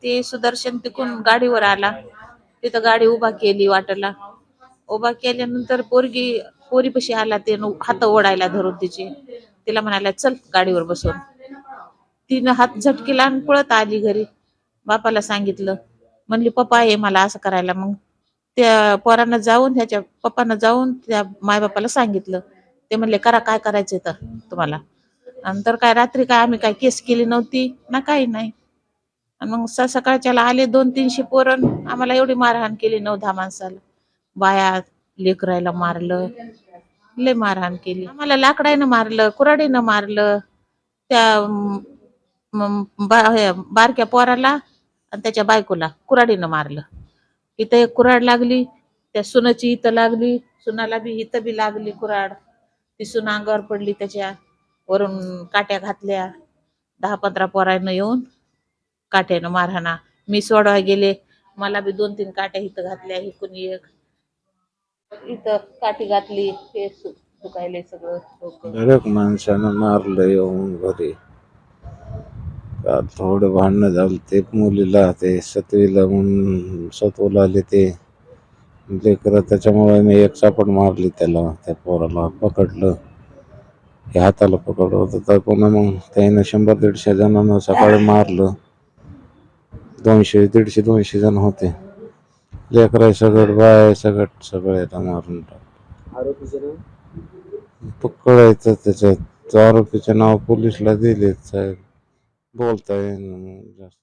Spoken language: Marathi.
ते सुदर्शन तिकून गाडीवर आला. तिथं गाडी उभा केली वाटेला. उभा केल्यानंतर पोरीपाशी आला. ते हात ओढायला धरून तिला म्हणाला चल गाडीवर बसून. तिनं हात झटकेला आणि पळत आली घरी. बापाला सांगितलं. म्हणली पप्पा आहे मला असं करायला. मग त्या पोरानं जाऊन ह्याच्या पप्पानं जाऊन त्या मायबापाला सांगितलं. ते म्हणले करा काय करायचंय तर तुम्हाला. नंतर काय रात्री काय आम्ही काय केस केली नव्हती ना काही नाही. आणि मग सकाळच्याला आले 200-300 पोरं. आम्हाला एवढी मारहाण केली 9-10 माणसाला. बाया लेकरायला मारलं. लय मारहाण केली. आम्हाला लाकडानं मारलं, कुऱ्हाडीनं मारलं. त्या बारक्या पोराला आणि त्याच्या बायकोला कुऱ्हाडीनं मारलं. इथं एक कुऱ्हाड लागली. त्या सुनाची इथं लागली. सुनाला बी इथं बी लागली कुऱ्हाड. ती सून अंगावर पडली. त्याच्या वरून काट्या घातल्या. 10-15 पोरांना येऊन काट्यानं मारहाणा. मी सोडवाय गेले. मला बी 2-3 काट्या इथं घातल्या. इकून एक इथं काठी घातली. हे दुखायलंय सगळं डोकं. बऱ्याच माणसानं मारलं येऊन घरी. का थोडं भांडणं झालं ते मुलीला. ते 7वीला म्हणून 7वीला आले ते लेकरं. त्याच्यामुळे मी एक चापट मारली त्याला. त्या पोराला पकडलं. हे हाताला पकडलं होतं तर पुन्हा मग त्यानं 100-150 जणांना सकाळी मारलं. 150-200 जण होते. लेकरं सगळं बाय सगळ्याला मारून टाकलं. पकडायचं त्याच्यात. आरोपीचे नाव पोलिसला दिले साहेब. बोलता येईल जास्त.